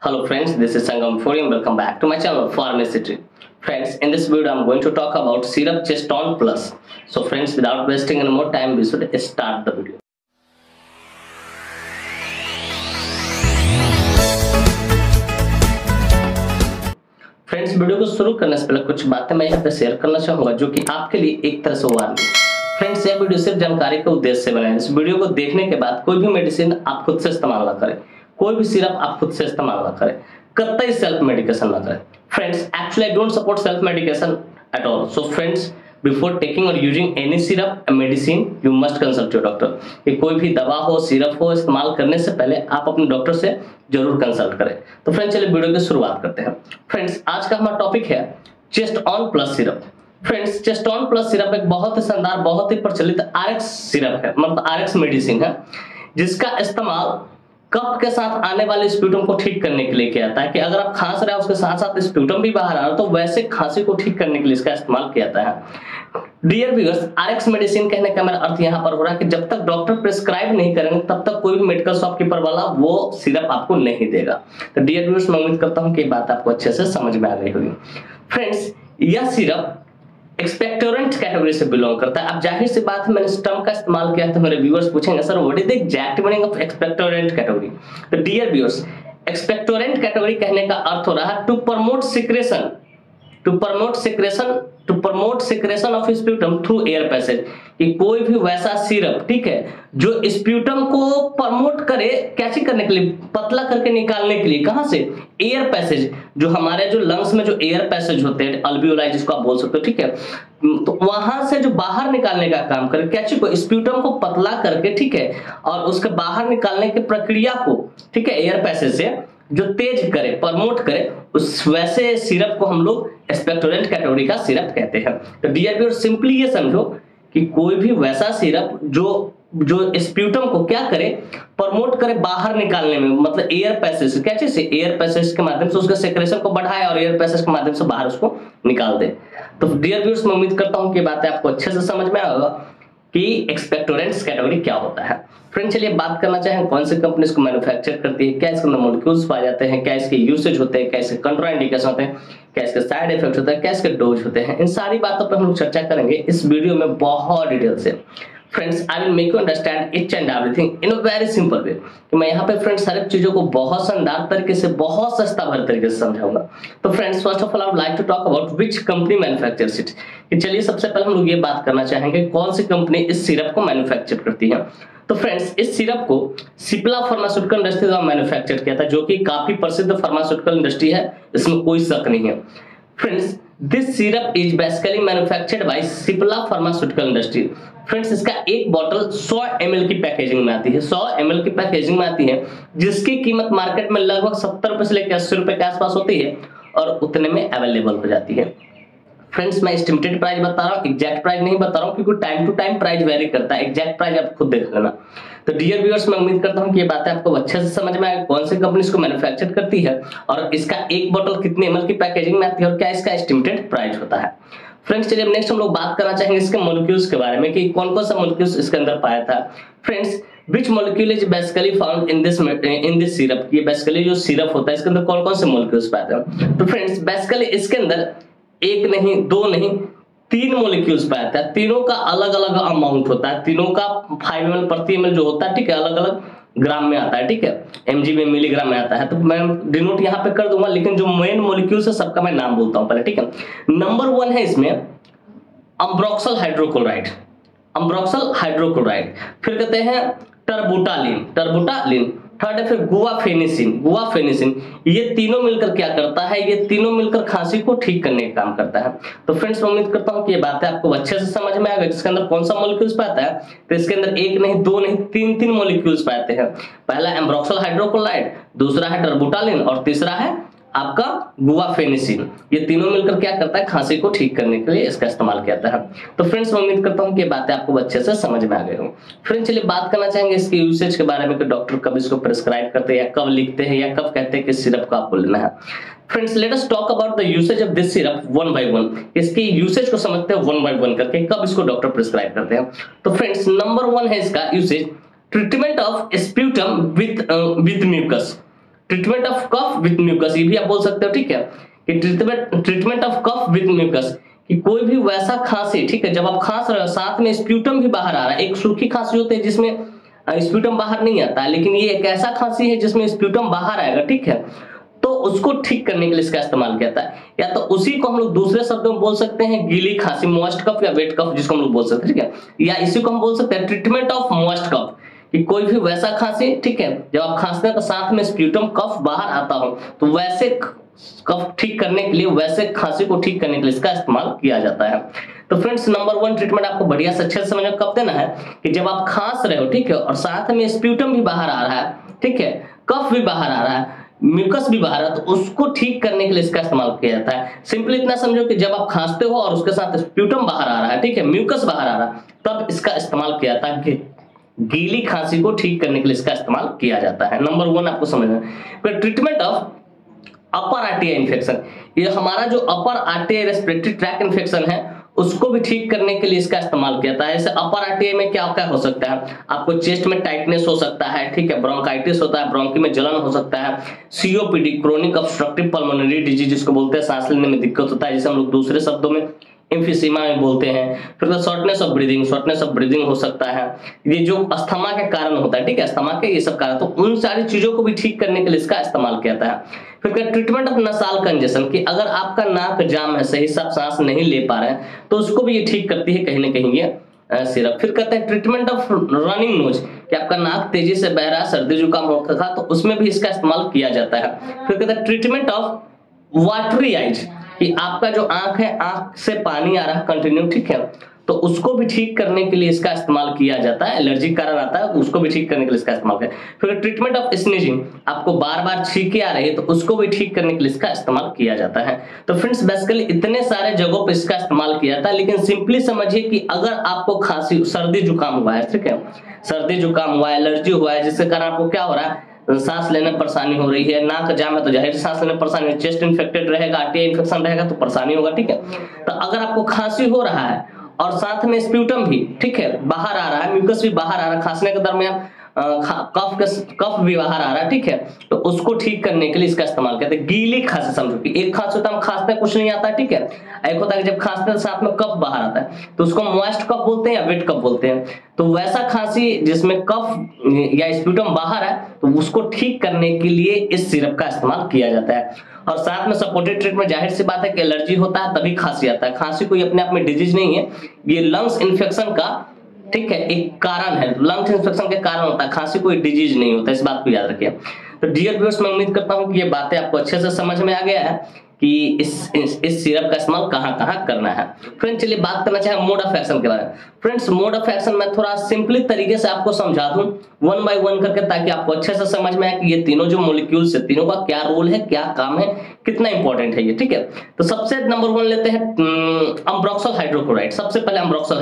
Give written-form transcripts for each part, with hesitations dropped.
Hello friends, this is Sangam Forium. Welcome back to my channel Pharmacy. Friends, in this video I'm going to talk about Syrup Cheston Plus. So friends, without wasting any more time, we should start the video. Friends, video को शुरू करने से पहले कुछ बातें मैं यहाँ पे शेयर करना चाहूंगा जो कि आपके लिए एक तरह से वार्निंग। फ्रेंड्स, यह वीडियो सिर्फ जानकारी के उद्देश्य से बनाया है। इस वीडियो को देखने के बाद कोई भी मेडिसिन आप खुद से इस्तेमाल ना करें, कोई भी सिरप आप खुद से इस्तेमाल ना करें, कतई सेल्फ मेडिकेशन ना करें। Friends, actually I don't support self medication at all. So friends, before taking और using any syrup medicine you must consult your doctor. कि कोई भी दवा हो, सिरप हो, इस्तेमाल करने से पहले आप अपने डॉक्टर से जरूर कंसल्ट करें। तो फ्रेंड्स, चलिए वीडियो की शुरुआत करते हैं। फ्रेंड्स, आज का हमारा टॉपिक है Cheston plus syrup. Friends, Cheston plus syrup एक बहुत ही शानदार, बहुत ही प्रचलित आरएक्स सिरप है, मतलब आरएक्स मेडिसिन है, जिसका इस्तेमाल कफ के साथ आने वाले स्प्यूटम को ठीक करने के लिए किया जाता है। कि अगर आप खांस रहे हो उसके साथ साथ स्प्यूटम भी बाहर आ रहा हो, तो वैसे खांसी को ठीक करने के लिए इसका इस्तेमाल किया जाता है। डियर व्यूअर्स, आरएक्स मेडिसिन कहने का मेरा अर्थ यहाँ पर हो रहा है कि जब तक डॉक्टर प्रिस्क्राइब नहीं करेंगे तब तक कोई भी मेडिकल शॉपकीपर वाला वो सिरप आपको नहीं देगा। तो डियर व्यूअर्स, मैं उम्मीद करता हूँ कि बात आपको अच्छे से समझ में आ गई होगी। फ्रेंड्स, यह सिरप एक्सपेक्टोरेंट कैटेगरी से बिलोंग करता है। अब जाहिर सी बात है, मैंने इस टर्म का इस्तेमाल किया है तो मेरे व्यूअर्स पूछेंगे sir what is the exact meaning of expectorant category. तो डियर व्यूअर्स, एक्सपेक्टोरेंट कैटेगरी कहने का अर्थ हो रहा है to promote secretion of sputum through air passage. कि कोई भी वैसा सिरप, ठीक है, जो स्प्यूटम को प्रमोट करे, कैसे करने के लिए, पतला करके निकालने के लिए। कहां से? एयर पैसेज, जो हमारे जो लंग्स में जो एयर पैसेज होते हैं, अल्वियोलाई जिसको आप बोल सकते हो, ठीक है, तो वहां से जो बाहर निकालने का काम करे, कैसे को, स्प्यूटम को पतला करके, ठीक है, और उसके बाहर निकालने की प्रक्रिया को, ठीक है, एयर पैसेज से जो तेज करे, प्रमोट करे, उस वैसे सिरप को हम लोग एक्सपेक्टोरेंट कैटेगरी का सिरप कहते हैं। तो डियर व्यूअर, सिंपली ये समझो कि कोई भी वैसा सिरप जो स्प्यूटम को क्या करे, प्रमोट करे बाहर निकालने में, मतलब एयर पैसेज, कैसे से, एयर पैसेज के माध्यम से उसका सेक्रेशन को बढ़ाए और एयर पैसेज के माध्यम से बाहर उसको निकाल दे। तो डियर व्यूअर्स, मैं उम्मीद करता हूं कि बातें आपको अच्छे से समझ में आएगा कि एक्सपेक्टोरेंट्स कैटेगरी क्या होता है। फ्रेंड्स, चलिए बात करना चाहें कौन सी कंपनी इसको मैन्युफैक्चर करती है, क्या इसके अंदर मॉलिक्यूल्स पाए जाते हैं, क्या इसके यूसेज होते हैं, क्या इसके कंट्राइंडिकेशन होते हैं, क्या इसके साइड इफेक्ट होता है, क्या इसके डोज होते हैं। इन सारी बातों पर हम लोग चर्चा करेंगे इस वीडियो में बहुत डिटेल से। Friends, I will make you understand each and everything in a very simple way. कि मैं यहाँ पे फ्रेंड्स सारी चीजों को बहुत शानदार तरीके से, बहुत सस्ता भर तरीके से समझाऊंगा। तो friends, first of all I would like to talk about which company manufactures it. कि चलिए सबसे पहले हम लोग ये बात करना चाहेंगे कौन सी कंपनी इस सिरप को मैन्युफैक्चर करती है। तो फ्रेंड्स, इस सिरप को सिप्ला फार्मास्यूटिकल इंडस्ट्री द्वारा मैन्युफैक्चर किया था, जो कि काफी प्रसिद्ध फार्मास्यूटिकल इंडस्ट्री है, इसमें कोई शक नहीं है। Friends, this syrup is basically manufactured by Cipla pharmaceutical industry. Friends, इसका एक बोतल 100 ml की पैकेजिंग में आती है, 100 ml की पैकेजिंग में आती है, जिसकी कीमत मार्केट में लगभग 70 रुपए से लेकर 80 रुपए के आसपास होती है और उतने में अवेलेबल हो जाती है। फ्रेंड्स, मैं एस्टिमेटेड प्राइस बता रहा हूँ, एग्जैक्ट प्राइस नहीं बता रहा हूँ, क्योंकि time to time price vary करता है। एग्जैक्ट प्राइस आप खुद देख लेना। तो डियर व्यूअर्स, मैं उम्मीद करता हूँ कि ये बातें आपको अच्छे से समझ में आए, कौन सी कंपनी इसको मैन्युफैक्चर करती है और इसका एक बोतल कितने ml की पैकेजिंग में आती है और क्या इसका एस्टिमेटेड प्राइस होता है। फ्रेंड्स, चलिए नेक्स्ट हम लोग बात करना चाहेंगे इसके मॉलिक्यूल्स के बारे में कि कौन कौन सा मॉलिक्यूल्स इसके अंदर पाया था। Friends, which molecule is basically found in this syrup. ये बेसिकली जो सिरप होता है इसके अंदर कौन कौन से मॉलिक्यूल्स पाए थे। तो फ्रेंड्स, बेसिकली इसके अंदर एक नहीं, दो नहीं, 3 मॉलिक्यूल्स पाया जाता है। तीनों का अलग अलग अमाउंट होता है, तीनों का 5 ml प्रति ml जो होता है, ठीक है, अलग अलग ग्राम में आता है, ठीक है, mg में, मिलीग्राम में आता है। तो मैं डिनोट यहाँ पे कर दूंगा, लेकिन जो मेन मॉलिक्यूल्स है सबका मैं नाम बोलता हूँ पहले, ठीक है। नंबर 1 है इसमें अम्ब्रोक्सल हाइड्रोक्लोराइड, फिर कहते हैं टर्बुटालिन, थर्ड है फिर गुआफेनिसिन। ये तीनों मिलकर क्या करता है, ये तीनों मिलकर खांसी को ठीक करने का काम करता है। तो फ्रेंड्स, मैं उम्मीद करता हूँ कि ये बातें आपको अच्छे से समझ में आ गई। इसके अंदर कौन सा मॉलिक्यूल्स पाता है, तो इसके अंदर एक नहीं, दो नहीं, तीन मॉलिक्यूल्स पाते हैं। पहला एम्ब्रोक्सल हाइड्रोक्लोराइड, दूसरा है टर्बुटालिन और तीसरा है आपका गुआफेनिसिन। ये तीनों मिलकर क्या करता है, खांसी को ठीक करने के लिए इसका इस्तेमाल किया जाता है। तो फ्रेंड्स, मैं उम्मीद करता हूँ कि ये बातें आपको अच्छे से समझ में आ गई हो। फ्रेंड्स, चलिए बात करना चाहेंगे इसके यूसेज के बारे में कि डॉक्टर कब इसको प्रिस्क्राइब करते हैं या कब लिखते हैं या कब कहते हैं कि सिरप को आपको लेना है। Friends, let us talk about the usage of this syrup one by one. इसके यूसेज को समझते हैं वन बाय वन करके, कब इसको डॉक्टर प्रिस्क्राइब करते हैं। तो फ्रेंड्स, नंबर 1 है इसका usage treatment of sputum with mucus. Treatment of cough with mucus, ये भी आप बोल सकते हो, ठीक है, कि treatment of cough with mucus, कि कोई भी वैसा खांसी, ठीक है, जब आप खांस रहे हो साथ में स्प्यूटम भी बाहर आ रहा है। एक सूखी खांसी होती है जिसमें स्प्यूटम बाहर नहीं आता है, लेकिन ये एक ऐसा खांसी है जिसमें स्प्यूटम बाहर आएगा, ठीक है, तो उसको ठीक करने के लिए इसका इस्तेमाल किया जाता है। या तो उसी को हम लोग दूसरे शब्दों में बोल सकते हैं गीली खांसी, मॉइस्ट कफ या वेट कफ, जिसको हम लोग बोल सकते हैं, ठीक है, या इसी को हम बोल सकते हैं ट्रीटमेंट ऑफ मॉइस्ट कफ, कि कोई भी वैसा खांसी, ठीक है, जब आप खांसते हैं तो साथ में स्प्यूटम कफ बाहर आता हो, तो वैसे कफ ठीक करने के लिए, वैसे खांसी को ठीक करने के लिए इसका इस्तेमाल किया जाता है। तो फ्रेंड्स, नंबर 1 ट्रीटमेंट आपको बढ़िया से अच्छे से समझ में कब देना है कि जब आप खांस रहे हो, ठीक है, और साथ में स्प्यूटम भी बाहर आ रहा है, ठीक है, कफ भी बाहर आ रहा है, म्यूकस भी बाहर है, तो उसको ठीक करने के लिए इसका इस्तेमाल किया जाता है। सिंपली इतना समझो कि जब आप खांसते हो और उसके साथ स्प्यूटम बाहर आ रहा है, ठीक है, म्यूकस बाहर आ रहा है, तब इसका इस्तेमाल किया जाता है। गीली खांसी को ठीक करने के लिए इसका इस्तेमाल किया जाता है। नंबर 1 आपको समझना है। फिर treatment of upper RTI infection, ये हमारा जो अपर आरटीआई रेस्पिरेटरी ट्रैक इन्फेक्शन है उसको भी ठीक करने के लिए इसका इस्तेमाल किया जाता है। जैसे अपर आरटीआई में क्या क्या हो सकता है, आपको चेस्ट में टाइटनेस हो सकता है, ठीक है, ब्रोंकाइटिस होता है, ब्रोंकी में जलन हो सकता है, COPD chronic obstructive pulmonary disease जिसको बोलते हैं, सांस लेने में दिक्कत होता है, जिसे हम लोग दूसरे शब्दों में एम्फिसीमा में बोलते हैं। फिर शॉर्टनेस ऑफ ब्रीदिंग हो सकता है, ये जो अस्थमा के कारण होता है, ठीक है, अस्थमा के ये सब कारण, तो उन सारी चीजों को भी ठीक करने के लिए इसका इस्तेमाल किया जाता है। फिर ट्रीटमेंट ऑफ नसाल कंजेशन, कि अगर आपका नाक जाम है, सही से आप सांस नहीं ले पा रहे हैं, तो उसको भी ये ठीक करती है कहीं ना कहीं ये सिरप। फिर कहते हैं ट्रीटमेंट ऑफ रनिंग नोज, कि आपका नाक तेजी से बह रहा है, सर्दी जुकाम होता था, तो उसमें भी इसका इस्तेमाल किया जाता है। फिर कहते हैं ट्रीटमेंट ऑफ वाटरी आइज, कि आपका जो आंख है, आंख से पानी आ रहा है कंटिन्यू, ठीक है, तो उसको भी ठीक करने के लिए इसका इस्तेमाल किया जाता है। एलर्जी कारण आता है, उसको भी ठीक करने के लिए इसका इस्तेमाल किया। फिर ट्रीटमेंट ऑफ स्नीजिंग, आपको बार बार छींके आ रही है, तो उसको भी ठीक करने के लिए इसका इस्तेमाल किया जाता है। तो फ्रेंड्स, बेसिकली इतने सारे जगहों पर इसका इस्तेमाल किया जाता है, लेकिन सिंपली समझिए कि अगर आपको खांसी, सर्दी जुकाम हुआ है, ठीक है, सर्दी जुकाम हुआ है, एलर्जी हुआ है, जिसके कारण आपको क्या हो रहा है, सांस लेने में परेशानी हो रही है, नाक जाम है तो जाहिर सांस लेने में परेशानी, चेस्ट इन्फेक्टेड रहेगा, आरटीआई इन्फेक्शन रहेगा तो परेशानी होगा, ठीक है। तो अगर आपको खांसी हो रहा है और साथ में स्प्यूटम भी, ठीक है, बाहर आ रहा है, म्यूकस भी बाहर आ रहा है, खांसने के दरमियान कफ भी बाहर आ रहा है, ठीक है, तो उसको ठीक करने के लिए इसका इस्तेमाल करते हैं। गीली खांसी, समझो कि एक खांसी होता है हम खांसते हैं कुछ नहीं आता है, ठीक है, एक होता है कि जब खांसते हैं साथ में कफ बाहर आता है, तो उसको मॉइस्ट कफ बोलते हैं या वेट कफ बोलते हैं। तो वैसा खांसी जिसमें कफ या स्प्यूटम बाहर है, तो उसको ठीक करने के लिए इस सिरप का इस्तेमाल किया जाता है। और साथ में सपोर्टेड ट्रीटमेंट, जाहिर सी बात है कि एलर्जी होता है तभी खांसी आता है, खांसी कोई अपने आप में डिजीज नहीं है, ये लंग्स इन्फेक्शन का, ठीक है, एक कारण है, लंग्स इन्फेक्शन के कारण होता है, खांसी कोई डिजीज नहीं होता, इस बात को याद रखिए। तो डियर व्यूअर्स, मैं उम्मीद करता हूं कि ये बातें आपको अच्छे से समझ में आ गया है कि इस सिरप का इस्तेमाल कहां करना है। फ्रेंड्स, चलिए बात करना चाहे मोड ऑफ एक्शन के बारे में। फ्रेंड्स, मोड ऑफ एक्शन मैं थोड़ा सिंपली तरीके से आपको समझा दूं 1 बाय 1 करके, ताकि आपको अच्छे से समझ में आए कि ये तीनों जो मॉलिक्यूल्स है, तीनों का क्या रोल है, क्या काम है, कितना इंपॉर्टेंट है ये, ठीक है। तो सबसे नंबर 1 लेते हैं अम्ब्रोक्सल हाइड्रोक्लोराइड। सबसे पहले अम्ब्रोक्सल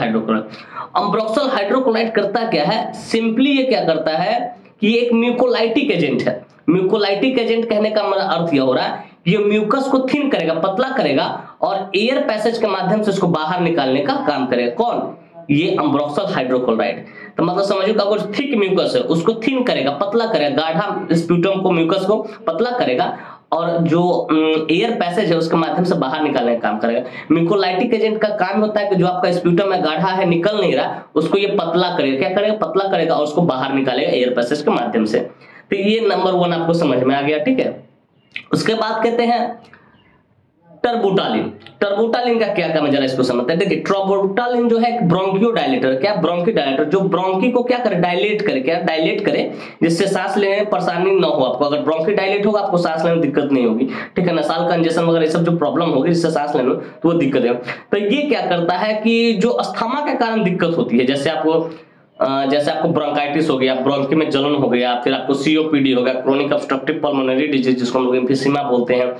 हाइड्रोक्लोराइड करता क्या है, सिंपली ये क्या करता है कि एक म्यूकोलाइटिक एजेंट है। म्यूकोलाइटिक एजेंट कहने का मेरा अर्थ यह हो रहा है, ये म्यूकस को थिन करेगा, पतला करेगा, और एयर पैसेज के माध्यम से उसको बाहर निकालने का काम करेगा। कौन? ये अम्ब्रोक्सल हाइड्रोक्लोराइड। तो मतलब समझो कि अगर थिक म्यूकस है उसको थिन करेगा, पतला करेगा, गाढ़ा स्प्यूटम को, म्यूकस को पतला करेगा, और जो एयर पैसेज है उसके माध्यम से बाहर निकालने का काम करेगा। म्यूकोलाइटिक एजेंट का काम होता है कि जो आपका स्प्यूटम है, गाढ़ा है, निकल नहीं रहा, उसको ये पतला करेगा। क्या करेगा? पतला करेगा और उसको बाहर निकालेगा एयर पैसेज के माध्यम से। तो ये नंबर 1 आपको समझ में आ गया, ठीक है। उसके बाद कहते हैं टर्बुटालिन। टर्बुटालिन का क्या काम है, जरा इसको समझते हैं। देखिए, टर्बुटालिन जो है एक ब्रोंकियोडायलेटर, क्या ब्रोंकियोडायलेटर, जो ब्रोंकी को क्या करे, डायलेट करे, क्या डायलेट करे, जिससे सांस लेने में परेशानी ना हो आपको। अगर ब्रोंकी डायलेट होगा आपको सांस लेने में दिक्कत नहीं होगी, ठीक है। नसाल कंजेशन वगैरह ये सब जो प्रॉब्लम होगी जिससे सांस लेने में, तो वो दिक्कत है। तो ये क्या करता है कि जो अस्थमा के कारण दिक्कत होती है, जैसे आपको ब्रोंकाइटिस हो गया, ब्रोंकी में जलन हो गया, फिर आपको सीओपीडी हो गया, क्रोनिक ऑब्स्ट्रक्टिव पल्मोनरी डिजीज जिसको हम लोग एम्फिसीमा बोलते हैं,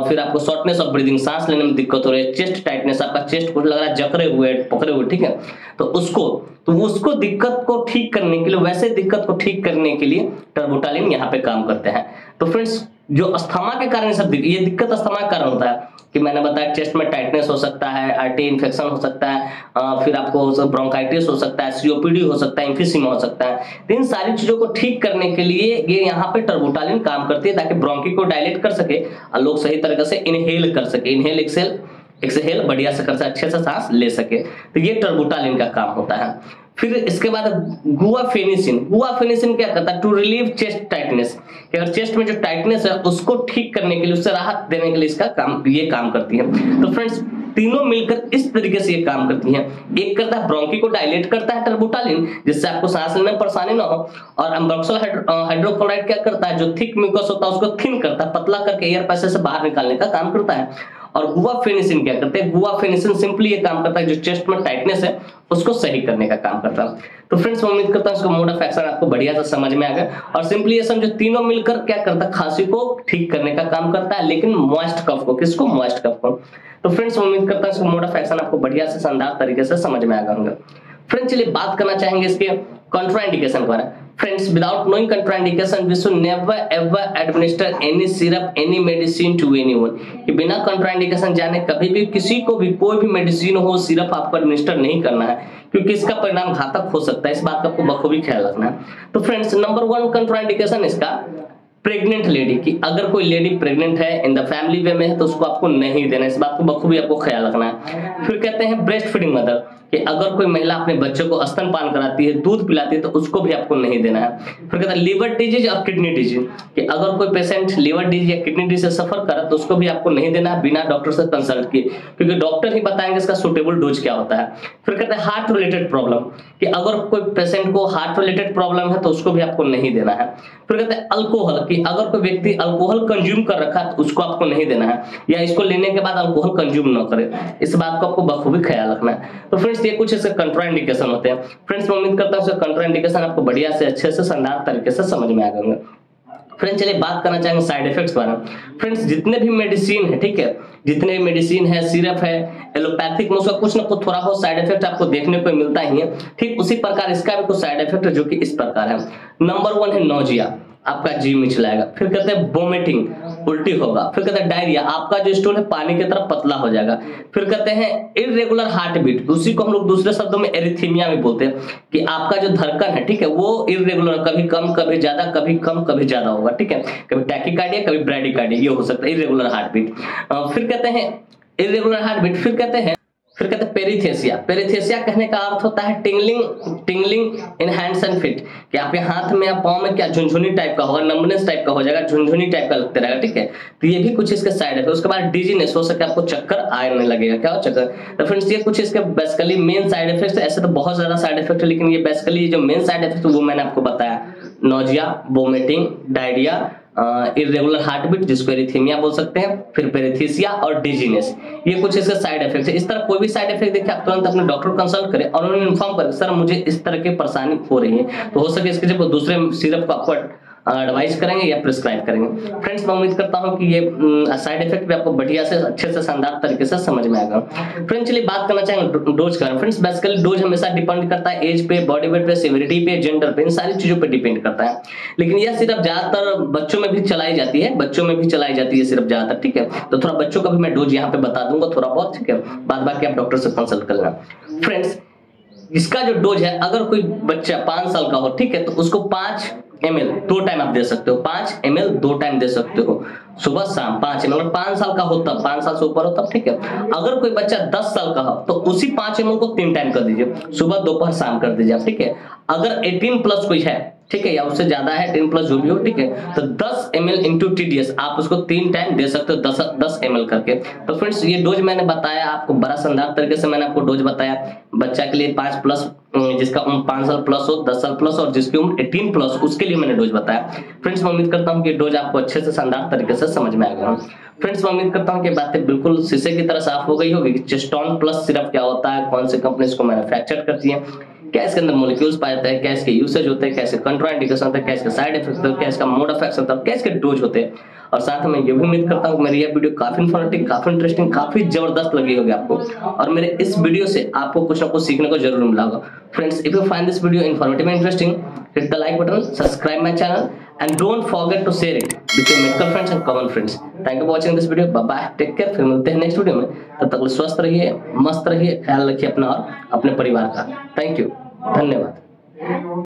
फिर आपको शॉर्टनेस ऑफ ब्रीदिंग, सांस लेने में दिक्कत हो रही है, चेस्ट टाइटनेस, आपका चेस्ट कुछ लग रहा है जकड़े हुए, पकड़े हुए, ठीक है, तो उसको दिक्कत को ठीक करने के लिए, वैसे दिक्कत को ठीक करने के लिए टर्बुटालिन यहाँ पे काम करते हैं। तो फ्रेंड्स, जो अस्थमा के कारण ये दिक्कत अस्थमा के कारण होता है कि मैंने बताया चेस्ट में टाइटनेस हो सकता है, आर्टरी इन्फेक्शन हो सकता है, फिर आपको ब्रोंकाइटिस हो सकता है, सीओपीडी हो सकता है, एम्फीसीमा हो सकता है। तो इन सारी चीजों को ठीक करने के लिए ये यहाँ पे टर्बोटालिन काम करती है ताकि ब्रोंकी को डायलेट कर सके और लोग सही तरीके से इनहेल कर सके, इनहेल एक्सहेल बढ़िया से कर सके, अच्छे से सांस ले सके। तो ये टर्बोटालिन का काम होता है। फिर इसके बाद गुआफेनिसिन क्या करता है? टू रिलीव चेस्ट टाइटनेस, कि अगर चेस्ट में जो टाइटनेस है उसको ठीक करने के लिए, उससे राहत देने के लिए इसका काम, ये काम करती है। तो फ्रेंड्स तीनों मिलकर इस तरीके से ये काम करती हैं। एक करता है ब्रोंकी को डायलेट करता है टर्बोटालिन, जिससे आपको सांस लेने में परेशानी ना हो, और अम्ब्रोक्सल हाइड्रोक्लोराइड क्या करता है? जो थिक म्यूकस होता है उसको थिन करता है, पतला करके एयर पैसेज से बाहर निकालने का काम करता है। और गुआफेनिसिन क्या करते हैं? गुआफेनिसिन सिंपली ये काम करता है जो चेस्ट में टाइटनेस है उसको सही करने का काम करता है। तो फ्रेंड्स मैं उम्मीद करता हूं इसका मोड ऑफ एक्शन आपको बढ़िया से समझ में आ गया। और सिंपली ये समझो तीनों मिलकर क्या करता है? खांसी को ठीक करने का काम करता है, लेकिन मॉइस्ट कफ को। किसको? मॉइस्ट कफ को। तो फ्रेंड्स मैं उम्मीद करता हूं इसका मोड ऑफ एक्शन आपको बढ़िया से शानदार तरीके से समझ में आ गया होगा। फ्रेंड्स चलिए बात करना चाहेंगे इसके कॉन्ट्राइंडिकेशन के बारे में। Friends, without knowing contraindication, we should never ever administer any syrup, any medicine to anyone. कि बिना contraindication जाने कभी भी किसी को भी कोई भी मेडिसिन हो, सिरप आपको एडमिनिस्टर नहीं करना है, क्योंकि इसका परिणाम घातक हो सकता है। इस बात का आपको बखूबी ख्याल रखना है। तो फ्रेंड्स नंबर 1 contraindication इसका प्रेग्नेंट लेडी की, अगर कोई लेडी प्रेग्नेंट है इन द फैमिली वे में है तो उसको आपको नहीं देना, इस बात को बखूबी आपको ख्याल रखना है। फिर कहते हैं ब्रेस्ट फीडिंग मदर, कि अगर कोई महिला अपने बच्चे को स्तनपान कराती है, दूध पिलाती है, तो उसको भी आपको नहीं देना है। फिर कहते हैं लिवर डिजीज और किडनी डिजीज, कि अगर कोई पेशेंट लिवर डिजीज या किडनी डिजीज से सफर करे तो उसको भी आपको नहीं देना है बिना डॉक्टर से कंसल्ट किए, क्योंकि डॉक्टर ही बताएंगे इसका सुटेबल डोज क्या होता है। फिर कहते हैं हार्ट रिलेटेड प्रॉब्लम, कि अगर कोई पेशेंट को हार्ट रिलेटेड प्रॉब्लम है तो उसको भी आपको नहीं देना है। फिर कहते हैं अल्कोहल, कि अगर कोई व्यक्ति अल्कोहल कंज्यूम कर रखा है तो उसको आपको नहीं देना है, या इसको लेने के बाद अल्कोहल कंज्यूम न करे, इस बात को आपको बखूबी ख्याल रखना है। तो फ्रेंड्स ये कुछ इसके कंट्राइंडिकेशन होते हैं। फ्रेंड्स मैं उम्मीद करता हूं इसका कंट्राइंडिकेशन आपको बढ़िया से अच्छे से शानदार तरीके से समझ में आ गए। फ्रेंड्स चलिए बात करना चाहेंगे साइड इफेक्ट्स के बारे में। फ्रेंड्स जितने भी मेडिसिन है, ठीक है, जितने भी मेडिसिन है, सिरप है, एलोपैथिक में उसका कुछ ना कुछ थोड़ा बहुत साइड इफेक्ट आपको देखने को मिलता ही है। ठीक उसी प्रकार इसका भी कुछ साइड इफेक्ट है जो कि इस प्रकार है। नंबर 1 है नोजिया, आपका जी मिचलाएगा। फिर कहते हैं वोमिटिंग, उल्टी होगा। फिर कहते हैं डायरिया, आपका जो स्टूल है पानी की तरफ पतला हो जाएगा। फिर कहते हैं इररेगुलर हार्ट बीट, उसी को हम लोग दूसरे शब्दों में एरिथीमिया भी बोलते हैं, कि आपका जो धड़कन है, ठीक है, वो इररेगुलर, कभी कम कभी ज्यादा, कभी कम कभी ज्यादा होगा, ठीक है, कभी टैकीकार्डिया कभी ब्रैडीकार्डिया, ये हो सकता है इररेगुलर हार्ट बीट। फिर कहते हैं इररेगुलर हार्ट बीट। फिर कहते हैं पेरिथेसिया। पेरिथेसिया कहने का अर्थ होता है tingling in hands and feet, कि आपके हाथ में या पांव में क्या झुनझुनी टाइप का होगा, नंबनेस टाइप का हो जाएगा, झुनझुनी टाइप का लगते रहेगा, ठीक है। तो ये भी कुछ इसके साइड है। उसके बाद डिजीनेस, हो सके आपको चक्कर आने लगेगा। क्या हो? चक्कर। तो फ्रेंड्स ये कुछ इसके बेसिकली मेन साइड इफेक्ट्स। ऐसे तो बहुत ज्यादा साइड इफेक्ट है, लेकिन ये बेसिकली जो मेन साइड इफेक्ट वो मैंने आपको बताया, nausea, vomiting, diarrhoea, irregular heart beat जिसको एरिथीमिया बोल सकते हैं, फिर पेरिथेसिया और डिजीनेस, ये कुछ इसके साइड इफेक्ट्स है। इस तरह कोई भी साइड इफेक्ट देखे आप तुरंत अपने डॉक्टर को कंसल्ट करें और उन्हें इन्फॉर्म करें सर मुझे इस तरह की परेशानी हो रही है, तो हो सके इसके जब दूसरे सिरप को आपको एडवाइस करेंगे या प्रिस्क्राइब करेंगे। फ्रेंड्स मैं उम्मीद करता हूं कि ये साइड इफेक्ट भी आपको बढ़िया से अच्छे से शानदार तरीके से समझ में आएगा। फ्रेंड्स चलिए बात करना चाहेंगे डोज का। फ्रेंड्स बेसिकली डोज हमेशा डिपेंड करता है एज पे, बॉडी वेट पे, सिविरिटी पे, जेंडर पे, इन सारी चीजों पे डिपेंड करता है। लेकिन यह सिर्फ ज्यादातर बच्चों में भी चलाई जाती है, सिर्फ ज्यादातर, ठीक है। तो थोड़ा बच्चों का भी मैं डोज यहाँ पे बता दूंगा थोड़ा बहुत, ठीक है, बाद बाकी आप डॉक्टर से कंसल्ट कर लेना। फ्रेंड्स इसका जो डोज है, अगर कोई बच्चा 5 साल का हो, ठीक है, तो उसको 5 ml 2 टाइम आप दे सकते हो, 5 ml 2 टाइम दे सकते हो, सुबह शाम 5 ml। अगर 5 साल का हो तब, 5 साल से ऊपर हो तब, ठीक है। अगर कोई बच्चा 10 साल का हो तो उसी 5 ml को 3 टाइम कर दीजिए, सुबह दोपहर शाम कर दीजिए आप, ठीक है। अगर 18 प्लस कोई है, ठीक है, या उससे ज्यादा है, 10 प्लस जो भी हो, ठीक है, तो 10 ml इंटू TDS आप उसको 3 टाइम दे सकते हो, 10 ml करके। तो फ्रेंड्स ये डोज मैंने बताया आपको बड़ा शानदार तरीके से, मैंने आपको डोज बताया बच्चा के लिए 5 प्लस, जिसका उम्र 5 साल प्लस हो, 10 साल प्लस, और जिसकी उम्र 18 प्लस, उसके लिए मैंने डोज बताया। फ्रेंड्स मैं उम्मीद करता हूँ कि डोज आपको अच्छे से शानदार तरीके से समझ में आ गया। फ्रेंड्स मैं उम्मीद करता हूँ कि बातें बिल्कुल शीशे की तरह साफ हो गई होगी कि चेस्टोन प्लस सिरप क्या होता है, कौन सी कंपनी इसको मैन्युफैक्चर करती है, क्या इसके अंदर मॉलिक्यूल्स पाए जाते हैं, क्या इसके यूसेज होते हैं, क्या इसके कंट्राइंडिकेशन होते हैं, क्या इसके साइड इफेक्ट्स होते हैं, क्या इसका मोड ऑफ एक्शन होता है, क्या इसके डोज होते हैं, और साथ में ये भी उम्मीद करता हूँ मेरी यह वीडियो काफी इन्फॉर्मेटिव, काफी इंटरेस्टिंग, काफी जबरदस्त लगी होगी आपको, और मेरे इस वीडियो से आपको कुछ ना कुछ सीखने को जरूर मिला होगा। Friends, if you find this video informative and interesting, hit the like button, subscribe my channel and don't forget to share it with your medical friends and common friends. Thank you for watching this video, bye bye, take care, फिर मिलते हैं next video में। तब तक स्वस्थ रहिए, मस्त रहिए, ख्याल रखिए अपना और अपने परिवार का। थैंक यू, धन्यवाद।